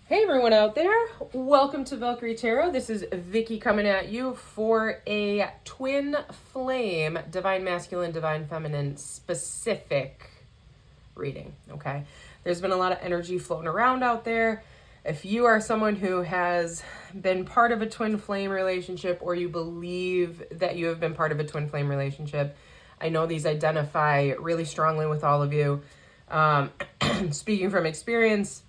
Hey everyone out there, welcome to Valkyrie Tarot. This is Vicky coming at you for a twin flame, divine masculine, divine feminine specific reading, okay? There's been a lot of energy floating around out there. If you are someone who has been part of a twin flame relationship or you believe that you have been part of a twin flame relationship, I know these identify really strongly with all of you. Speaking from experience,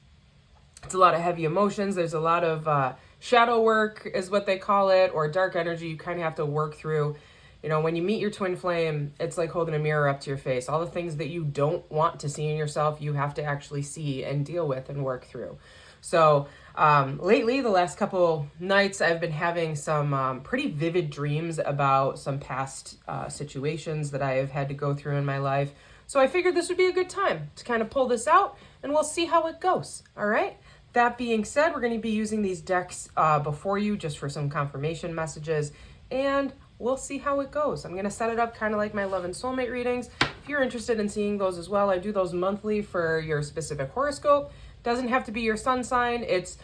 it's a lot of heavy emotions. There's a lot of shadow work is what they call it, or dark energy you kind of have to work through. You know, when you meet your twin flame, it's like holding a mirror up to your face. All the things that you don't want to see in yourself, you have to actually see and deal with and work through. So lately, the last couple nights, I've been having some pretty vivid dreams about some past situations that I have had to go through in my life. So I figured this would be a good time to kind of pull this out and we'll see how it goes. All right. That being said, we're going to be using these decks before you just for some confirmation messages, and we'll see how it goes. I'm going to set it up kind of like my love and soulmate readings. If you're interested in seeing those as well, I do those monthly for your specific horoscope. Doesn't have to be your sun sign. It's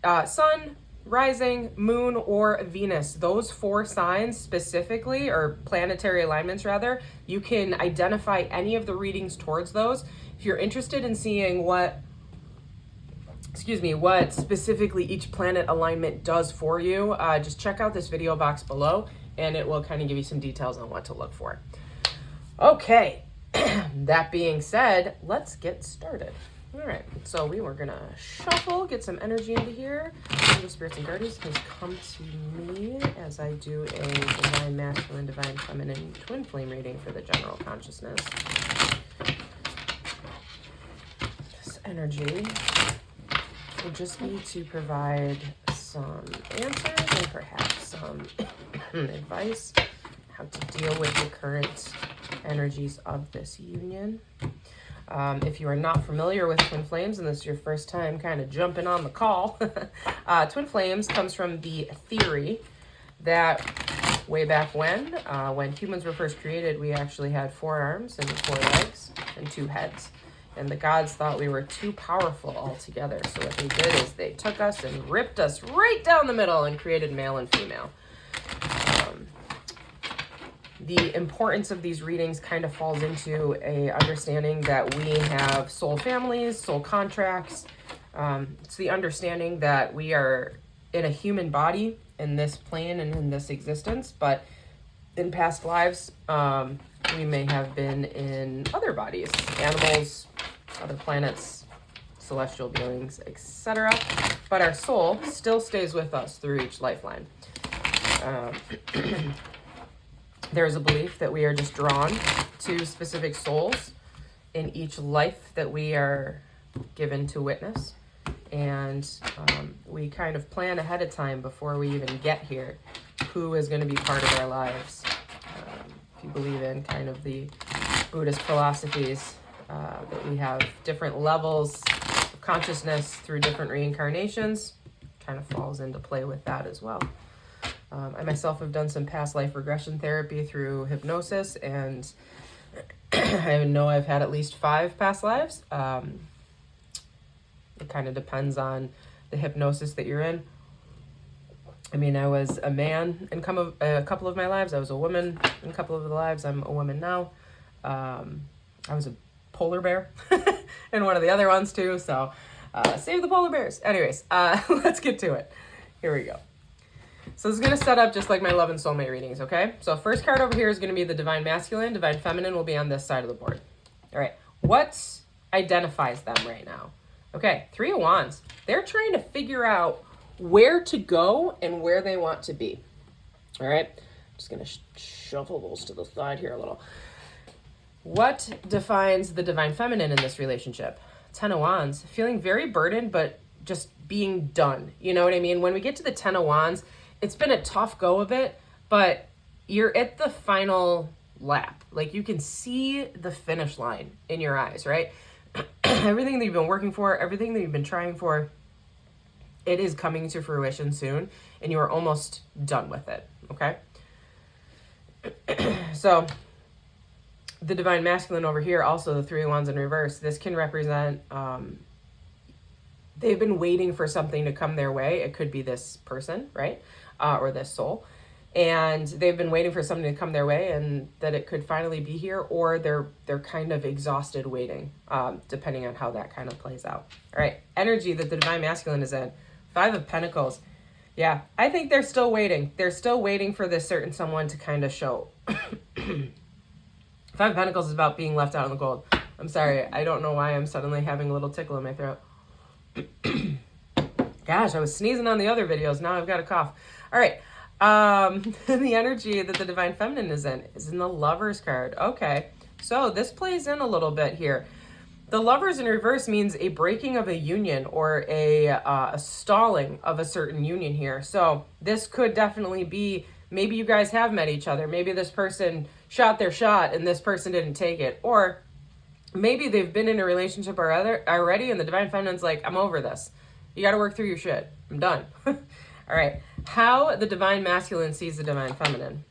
sun, rising, moon, or Venus. Those 4 signs specifically, or planetary alignments rather, you can identify any of the readings towards those. If you're interested in seeing what specifically each planet alignment does for you, just check out this video box below and it will kind of give you some details on what to look for. Okay, that being said, let's get started. All right, so we were gonna shuffle, get some energy into here. The spirits and guardians, please come to me as I do a divine masculine, divine feminine twin flame reading for the general consciousness. This energy will just be to provide some answers and perhaps some advice how to deal with the current energies of this union. If you are not familiar with twin flames and this is your first time kind of jumping on the call, twin flames comes from the theory that way back when humans were first created, we actually had 4 arms and 4 legs and 2 heads. And the gods thought we were too powerful altogether. So what they did is they took us and ripped us right down the middle and created male and female. The importance of these readings kind of falls into a understanding that we have soul families, soul contracts. It's the understanding that we are in a human body in this plane and in this existence, but in past lives, we may have been in other bodies, animals, other planets, celestial beings, etc. But our soul still stays with us through each lifeline. There's a belief that we are just drawn to specific souls in each life that we are given to witness. And we kind of plan ahead of time before we even get here who is going to be part of our lives. If you believe in kind of the Buddhist philosophies, that we have different levels of consciousness through different reincarnations, kind of falls into play with that as well. I myself have done some past life regression therapy through hypnosis, and I know I've had at least 5 past lives. It kind of depends on the hypnosis that you're in. I mean, I was a man in a couple of my lives. I was a woman in a couple of the lives. I'm a woman now. I was a polar bear in one of the other ones too. So save the polar bears. Anyways, let's get to it. Here we go. So this is going to set up just like my love and soulmate readings, okay? So first card over here is going to be the divine masculine. Divine feminine will be on this side of the board. All right. What identifies them right now? Okay, 3 of Wands. They're trying to figure out where to go and where they want to be. All right. Just going to shuffle those to the side here a little. What defines the divine feminine in this relationship? 10 of Wands. Feeling very burdened, but just being done. You know what I mean? When we get to the 10 of Wands, it's been a tough go of it, but you're at the final lap. Like you can see the finish line in your eyes, right? Everything that you've been working for, everything that you've been trying for, it is coming to fruition soon, and you are almost done with it, okay? So the divine masculine over here, also the 3 of Wands in reverse, this can represent, they've been waiting for something to come their way. It could be this person, right? Or this soul. And they've been waiting for something to come their way, and that it could finally be here, or they're kind of exhausted waiting, depending on how that kind of plays out. All right, energy that the Divine Masculine is in. 5 of Pentacles. Yeah, I think they're still waiting. They're still waiting for this certain someone to kind of show. 5 of Pentacles is about being left out in the cold. I'm sorry, I don't know why I'm suddenly having a little tickle in my throat. Gosh, I was sneezing on the other videos. Now I've got a cough. All right. The energy that the Divine Feminine is in the Lovers card. Okay, so this plays in a little bit here. The Lovers in reverse means a breaking of a union, or a stalling of a certain union here. So this could definitely be, maybe you guys have met each other. Maybe this person shot their shot and this person didn't take it. Or maybe they've been in a relationship already and the Divine Feminine's like, I'm over this. You got to work through your shit. I'm done. All right. How the Divine Masculine sees the Divine Feminine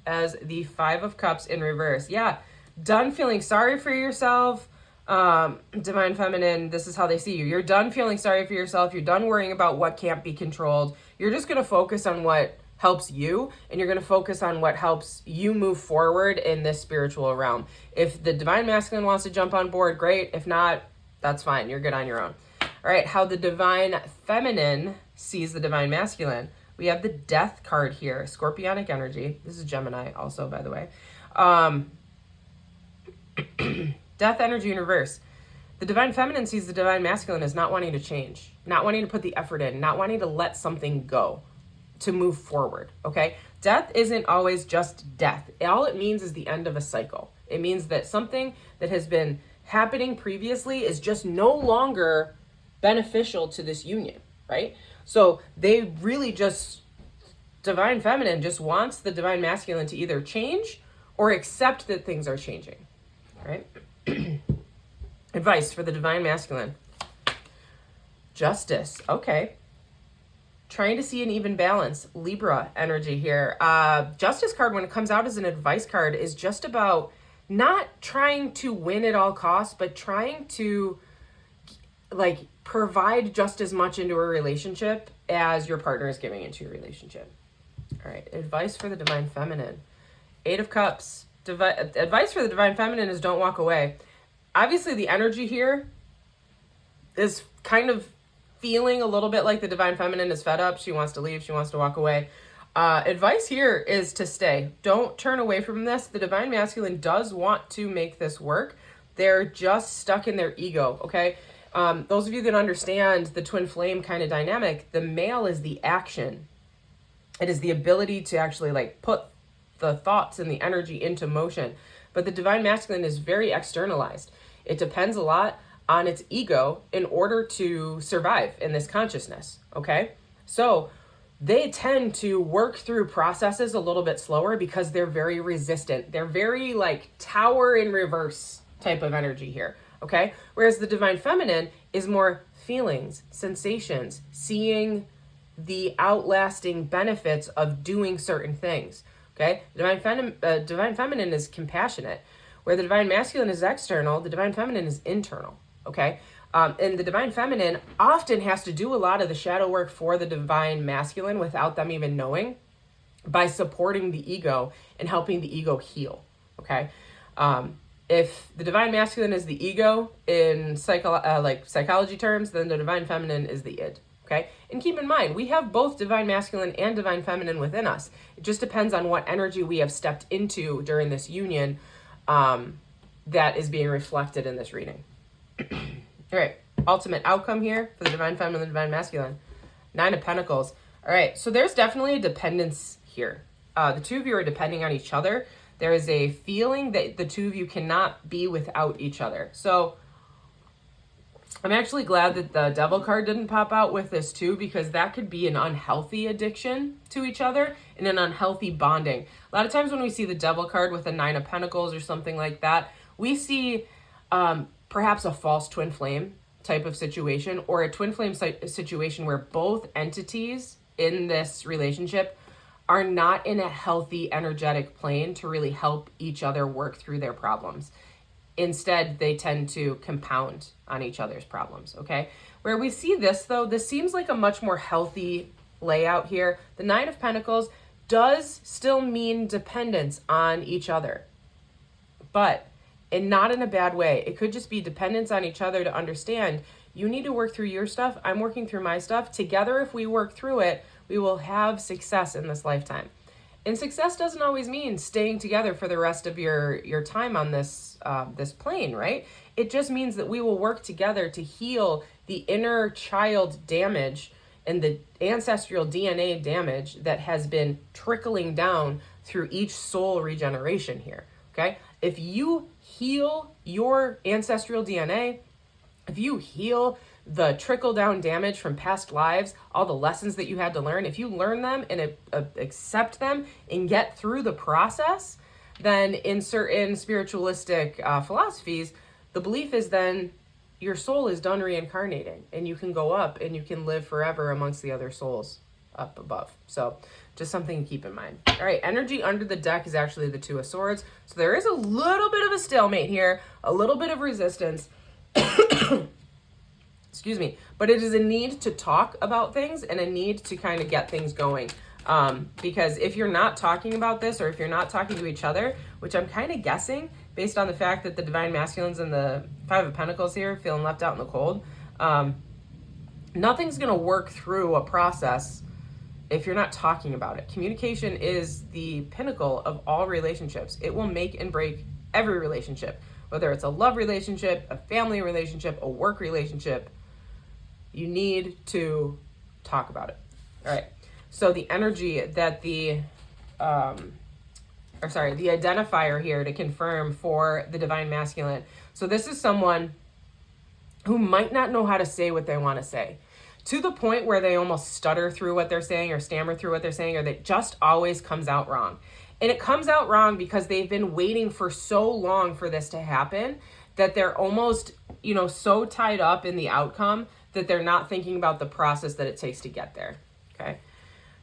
as the 5 of Cups in reverse. Yeah. Done feeling sorry for yourself. Divine Feminine, this is how they see you. You're done feeling sorry for yourself. You're done worrying about what can't be controlled. You're just going to focus on what helps you, and you're going to focus on what helps you move forward in this spiritual realm. If the Divine Masculine wants to jump on board, great. If not, that's fine. You're good on your own. All right, how the Divine Feminine sees the Divine Masculine. We have the Death card here, Scorpionic energy. This is Gemini also, by the way. Death energy in reverse. The Divine Feminine sees the Divine Masculine as not wanting to change, not wanting to put the effort in, not wanting to let something go to move forward, okay? Death isn't always just death. All it means is the end of a cycle. It means that something that has been happening previously is just no longer beneficial to this union, right? So they really just, Divine Feminine just wants the Divine Masculine to either change or accept that things are changing, all right? Advice for the Divine Masculine. Justice, okay. Trying to see an even balance. Libra energy here. Justice card, when it comes out as an advice card, is just about not trying to win at all costs, but trying to like provide just as much into a relationship as your partner is giving into your relationship. All right, advice for the Divine Feminine. 8 of Cups. Advice for the Divine Feminine is don't walk away. Obviously, the energy here is kind of feeling a little bit like the Divine Feminine is fed up. She wants to leave. She wants to walk away. Advice here is to stay. Don't turn away from this. The Divine Masculine does want to make this work. They're just stuck in their ego, okay? Those of you that understand the twin flame kind of dynamic, the male is the action. It is the ability to actually like put the thoughts and the energy into motion. But the Divine Masculine is very externalized. It depends a lot on its ego in order to survive in this consciousness, okay? So they tend to work through processes a little bit slower because they're very resistant. They're very like tower in reverse type of energy here, okay? Whereas the Divine Feminine is more feelings, sensations, seeing the outlasting benefits of doing certain things, okay? The Divine Feminine is compassionate. Where the Divine Masculine is external, the Divine Feminine is internal, okay? And the Divine Feminine often has to do a lot of the shadow work for the Divine Masculine without them even knowing, by supporting the ego and helping the ego heal, okay? If the Divine Masculine is the ego in psychology terms, then the Divine Feminine is the id, okay? And keep in mind, we have both Divine Masculine and Divine Feminine within us. It just depends on what energy we have stepped into during this union that is being reflected in this reading. All right, ultimate outcome here for the Divine Feminine and the Divine Masculine. 9 of Pentacles. All right, so there's definitely a dependence here. The two of you are depending on each other. There is a feeling that the two of you cannot be without each other. So I'm actually glad that the Devil card didn't pop out with this too, because that could be an unhealthy addiction to each other and an unhealthy bonding. A lot of times when we see the Devil card with a 9 of Pentacles or something like that, we see perhaps a false twin flame type of situation, or a twin flame situation where both entities in this relationship are not in a healthy energetic plane to really help each other work through their problems. Instead, they tend to compound on each other's problems, okay? Where we see this, though, this seems like a much more healthy layout here. The Nine of Pentacles does still mean dependence on each other, but not in a bad way. It could just be dependence on each other to understand you need to work through your stuff. I'm working through my stuff. Together, if we work through it, we will have success in this lifetime. And success doesn't always mean staying together for the rest of your time on this this plane, right? It just means that we will work together to heal the inner child damage and the ancestral DNA damage that has been trickling down through each soul regeneration here, okay? If you heal your ancestral DNA, if you heal the trickle-down damage from past lives, all the lessons that you had to learn, if you learn them and accept them and get through the process, then in certain spiritualistic philosophies, the belief is then your soul is done reincarnating and you can go up and you can live forever amongst the other souls up above. So just something to keep in mind. All right, energy under the deck is actually the Two of Swords. So there is a little bit of a stalemate here, a little bit of resistance. Excuse me, but it is a need to talk about things and a need to kind of get things going. Because if you're not talking about this, or if you're not talking to each other, which I'm kind of guessing based on the fact that the Divine Masculines and the Five of Pentacles here feeling left out in the cold, nothing's going to work through a process if you're not talking about it. Communication is the pinnacle of all relationships. It will make and break every relationship, whether it's a love relationship, a family relationship, a work relationship. You need to talk about it. All right. So the energy that the identifier here to confirm for the Divine Masculine. So this is someone who might not know how to say what they want to say, to the point where they almost stutter through what they're saying or stammer through what they're saying, or that just always comes out wrong. And it comes out wrong because they've been waiting for so long for this to happen that they're almost, so tied up in the outcome that they're not thinking about the process that it takes to get there. Okay.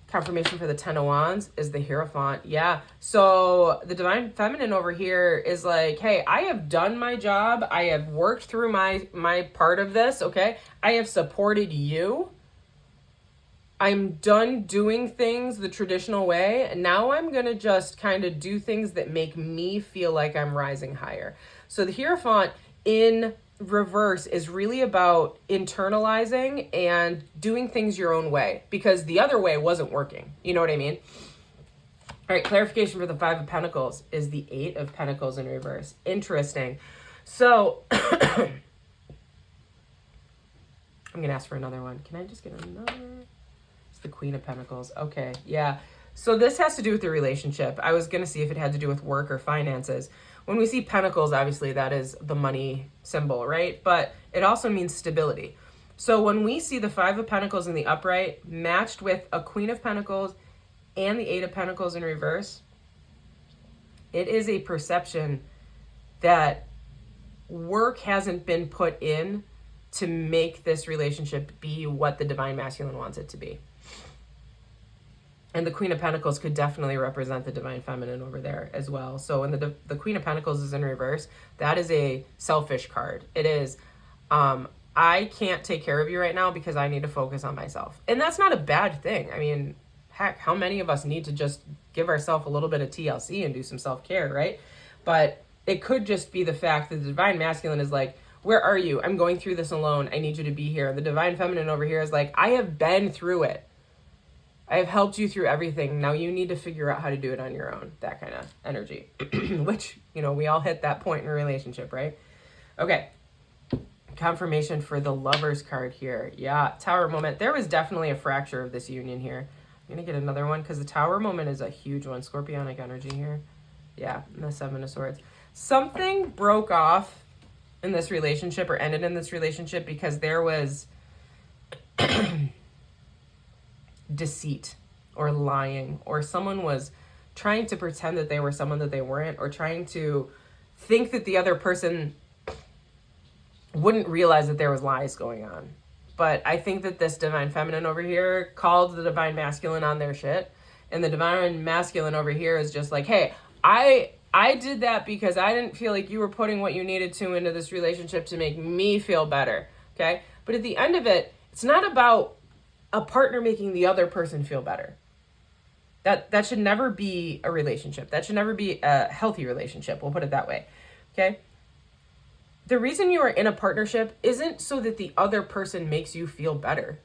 Confirmation for the Ten of Wands is the Hierophant. Yeah. So the Divine Feminine over here is like, hey, I have done my job. I have worked through my part of this. Okay. I have supported you. I'm done doing things the traditional way. And now I'm going to just kind of do things that make me feel like I'm rising higher. So the Hierophant in reverse is really about internalizing and doing things your own way, because the other way wasn't working. You know what I mean? All right, clarification for the Five of Pentacles is the Eight of Pentacles in reverse. Interesting. So I'm going to ask for another one. Can I just get another? It's the Queen of Pentacles. Okay, yeah. So this has to do with the relationship. I was going to see if it had to do with work or finances. When we see pentacles, obviously that is the money symbol, right? But it also means stability. So when we see the Five of Pentacles in the upright matched with a Queen of Pentacles and the Eight of Pentacles in reverse, it is a perception that work hasn't been put in to make this relationship be what the Divine Masculine wants it to be. And the Queen of Pentacles could definitely represent the Divine Feminine over there as well. So when the Queen of Pentacles is in reverse, that is a selfish card. It is, I can't take care of you right now because I need to focus on myself. And that's not a bad thing. I mean, heck, how many of us need to just give ourselves a little bit of TLC and do some self-care, right? But it could just be the fact that the Divine Masculine is like, where are you? I'm going through this alone. I need you to be here. The Divine Feminine over here is like, I have been through it. I have helped you through everything. Now you need to figure out how to do it on your own. That kind of energy, which, we all hit that point in a relationship, right? Okay. Confirmation for the Lovers card here. Yeah. Tower moment. There was definitely a fracture of this union here. I'm going to get another one because the Tower moment is a huge one. Scorpionic energy here. Yeah. And the Seven of Swords. Something broke off in this relationship or ended in this relationship because there was deceit or lying, or someone was trying to pretend that they were someone that they weren't, or trying to think that the other person wouldn't realize that there was lies going on. But I think that this Divine Feminine over here called the Divine Masculine on their shit, and the Divine Masculine over here is just like, hey, I I did that because I didn't feel like you were putting what you needed to into this relationship to make me feel better. Okay. But at the end of it, it's not about a partner making the other person feel better. That should never be a relationship. That should never be a healthy relationship. We'll put it that way. Okay. The reason you are in a partnership isn't so that the other person makes you feel better.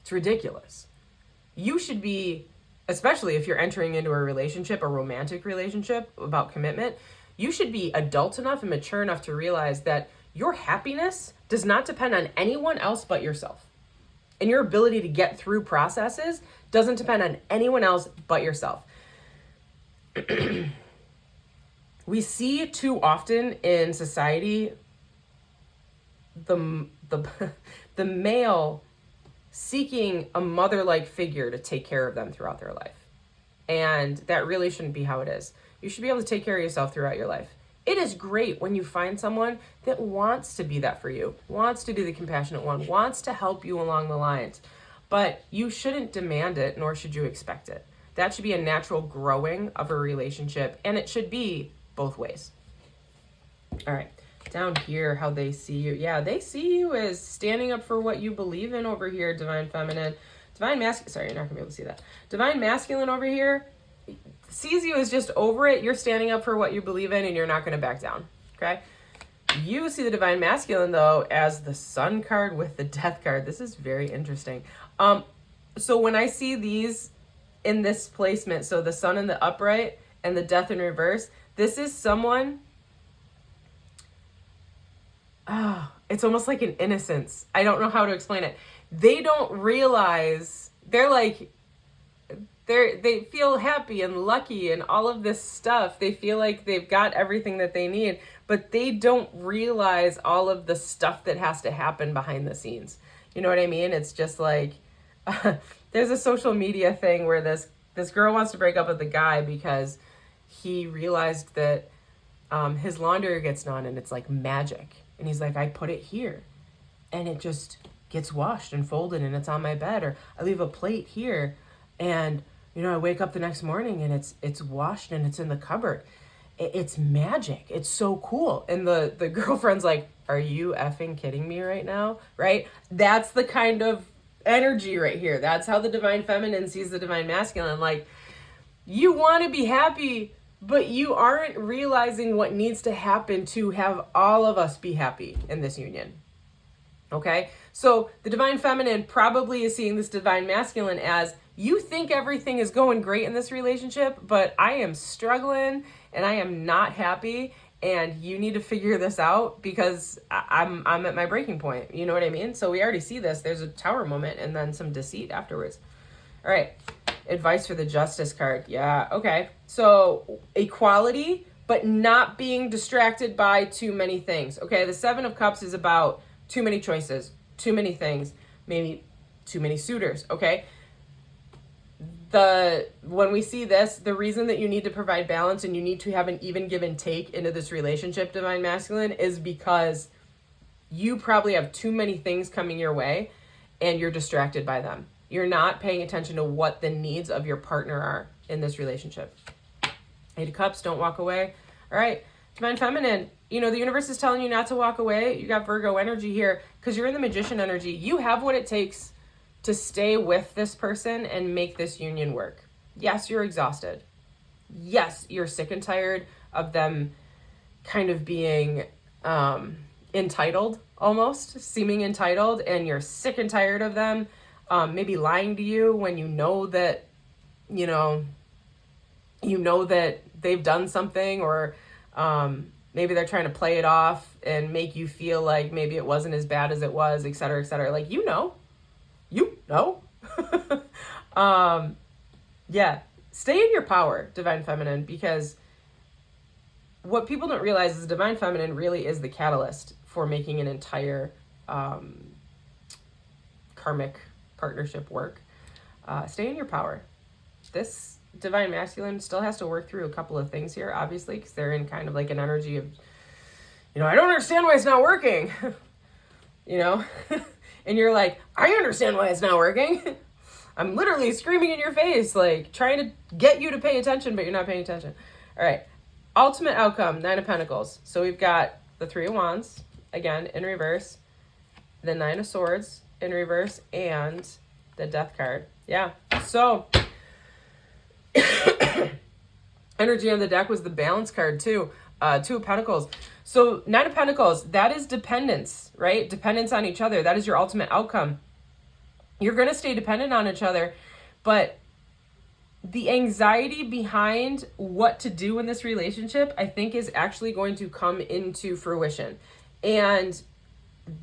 It's ridiculous. You should be, especially if you're entering into a relationship, a romantic relationship about commitment, you should be adult enough and mature enough to realize that your happiness does not depend on anyone else but yourself. And your ability to get through processes doesn't depend on anyone else but yourself. We see too often in society the male seeking a mother-like figure to take care of them throughout their life. And that really shouldn't be how it is. You should be able to take care of yourself throughout your life. It is great when you find someone that wants to be that for you, wants to be the compassionate one, wants to help you along the lines. But you shouldn't demand it, nor should you expect it. That should be a natural growing of a relationship, and it should be both ways. All right, down here, how they see you. Yeah, they see you as standing up for what you believe in over here, Divine Feminine. Divine Masculine, sorry, you're not gonna be able to see that. Divine Masculine over here sees you as just over it. You're standing up for what you believe in, and you're not gonna back down, okay? You see the Divine Masculine, though, as the Sun card with the Death card. This is very interesting. So when I see these in this placement, so the Sun in the upright and the Death in reverse, this is someone, it's almost like an innocence. I don't know how to explain it. They don't realize, they feel happy and lucky and all of this stuff. They feel like they've got everything that they need, but they don't realize all of the stuff that has to happen behind the scenes. You know what I mean? It's just like, there's a social media thing where this girl wants to break up with the guy because he realized that his laundry gets done and it's like magic. And he's like, I put it here and it just gets washed and folded and it's on my bed. Or I leave a plate here and, you know, I wake up the next morning and it's washed and it's in the cupboard. It's magic. It's so cool. And the girlfriend's like, are you effing kidding me right now? Right? That's the kind of energy right here. That's how the Divine Feminine sees the Divine Masculine. Like, you want to be happy, but you aren't realizing what needs to happen to have all of us be happy in this union. Okay? So the Divine Feminine probably is seeing this Divine Masculine as, you think everything is going great in this relationship, but I am struggling and I am not happy, and you need to figure this out because I'm at my breaking point. You know what I mean? So we already see this. There's a Tower moment and then some deceit afterwards. All right. Advice for the Justice card. Yeah. Okay. So equality, but not being distracted by too many things. Okay. The Seven of Cups is about too many choices, too many things, maybe too many suitors. Okay. When we see this, the reason that you need to provide balance and you need to have an even give and take into this relationship, Divine Masculine, is because you probably have too many things coming your way and you're distracted by them. You're not paying attention to what the needs of your partner are in this relationship. Eight of Cups, don't walk away. All right, Divine Feminine, you know, the universe is telling you not to walk away. You got Virgo energy here because you're in the Magician energy. You have what it takes to stay with this person and make this union work. Yes, you're exhausted. Yes, you're sick and tired of them kind of being entitled, almost seeming entitled, and you're sick and tired of them maybe lying to you when you know that they've done something, or maybe they're trying to play it off and make you feel like maybe it wasn't as bad as it was, et cetera, et cetera. Like, yeah, stay in your power, Divine Feminine, because what people don't realize is Divine Feminine really is the catalyst for making an entire karmic partnership work. Stay in your power. This Divine Masculine still has to work through a couple of things here, obviously, because they're in kind of like an energy of, I don't understand why it's not working, and you're like, I understand why it's not working. I'm literally screaming in your face, like trying to get you to pay attention, but you're not paying attention. All right. ultimate outcome, Nine of Pentacles. So we've got the Three of Wands, again, in reverse, the Nine of Swords in reverse, and the Death card. Yeah, so energy on the deck was the Balance card too. Two of Pentacles. So Nine of Pentacles, that is dependence, right? Dependence on each other. That is your ultimate outcome. You're going to stay dependent on each other, but the anxiety behind what to do in this relationship, I think, is actually going to come into fruition, and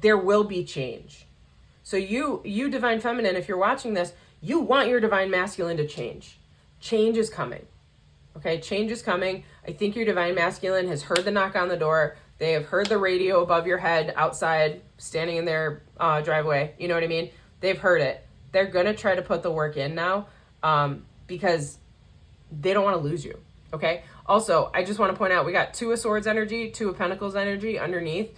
there will be change. So you Divine Feminine, if you're watching this, you want your Divine Masculine to change. Change is coming. Okay, change is coming. I think your Divine Masculine has heard the knock on the door. They have heard the radio above your head outside, standing in their driveway. You know what I mean? They've heard it. They're going to try to put the work in now because they don't want to lose you. Okay? Also, I just want to point out, we got Two of Swords energy, Two of Pentacles energy underneath.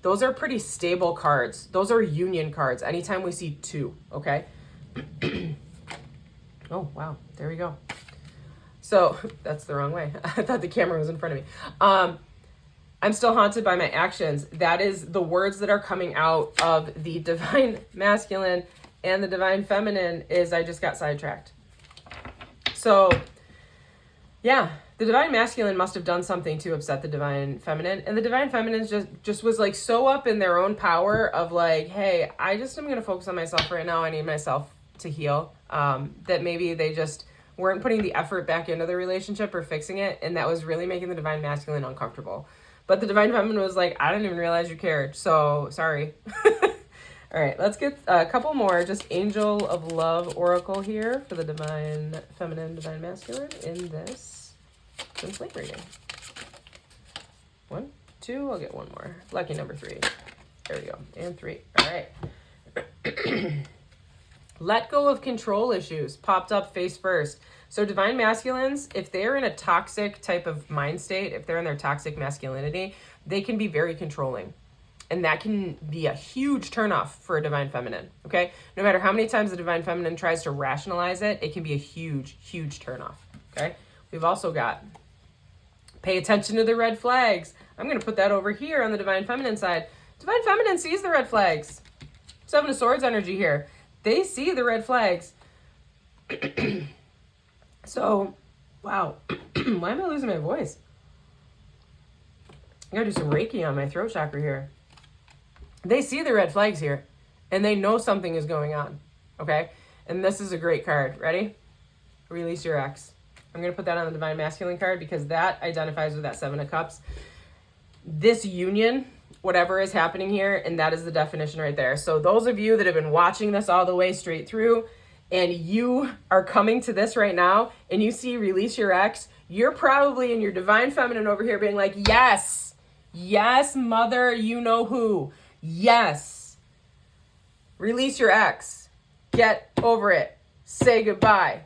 Those are pretty stable cards. Those are union cards. Anytime we see two, okay? Oh, wow. There we go. So that's the wrong way. I thought the camera was in front of me. I'm still haunted by my actions. That is the words that are coming out of the Divine Masculine and the Divine Feminine is I just got sidetracked. So yeah, the Divine Masculine must have done something to upset the Divine Feminine. And the Divine Feminine just was like so up in their own power of like, hey, I just am going to focus on myself right now. I need myself to heal. That maybe they just weren't putting the effort back into the relationship or fixing it. And that was really making the Divine Masculine uncomfortable. But the Divine Feminine was like, I didn't even realize you cared. So sorry. All right, let's get a couple more. Just Angel of Love Oracle here for the Divine Feminine, Divine Masculine in this twin flame reading. 1, 2, I'll get one more. Lucky number 3. There we go. And 3. All right. Let go of control issues popped up face first. So Divine Masculines, if they're in a toxic type of mind state, if they're in their toxic masculinity, they can be very controlling. And that can be a huge turnoff for a Divine Feminine, okay? No matter how many times the Divine Feminine tries to rationalize it, it can be a huge, huge turnoff, okay? We've also got pay attention to the red flags. I'm going to put that over here on the Divine Feminine side. Divine Feminine sees the red flags. Seven of Swords energy here. They see the red flags. So, wow. Why am I losing my voice? I gotta do some Reiki on my throat chakra here. They see the red flags here, and they know something is going on, okay? And this is a great card. Ready? Release your ex. I'm going to put that on the Divine Masculine card because that identifies with that Seven of Cups. This union, whatever is happening here, and that is the definition right there. So those of you that have been watching this all the way straight through, and you are coming to this right now, and you see release your ex, you're probably in your Divine Feminine over here being like, yes, yes, mother, you know who. Yes. Release your ex. Get over it. Say goodbye.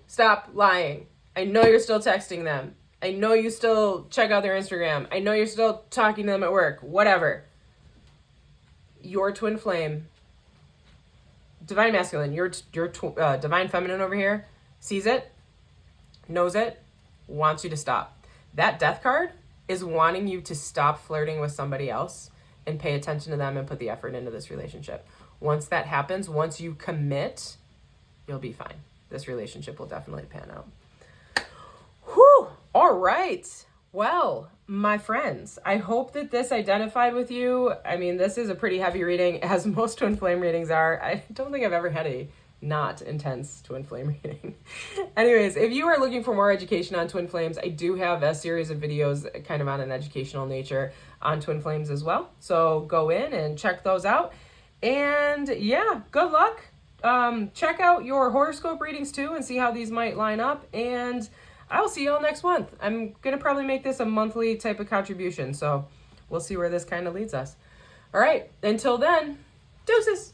Stop lying. I know you're still texting them. I know you still check out their Instagram. I know you're still talking to them at work. Whatever. Your twin flame, Divine Masculine, your Divine Feminine over here sees it, knows it, wants you to stop. That Death card is wanting you to stop flirting with somebody else and pay attention to them and put the effort into this relationship. Once that happens, once you commit, you'll be fine. This relationship will definitely pan out. Whew. All right. Well, my friends, I hope that this identified with you. I mean, this is a pretty heavy reading, as most twin flame readings are. I don't think I've ever had a not intense twin flame reading. Anyways, if you are looking for more education on twin flames, I do have a series of videos kind of on an educational nature on twin flames as well. So go in and check those out. And yeah, good luck. Check out your horoscope readings too and see how these might line up. And I'll see y'all next month. I'm going to probably make this a monthly type of contribution. So we'll see where this kind of leads us. All right. Until then, deuces.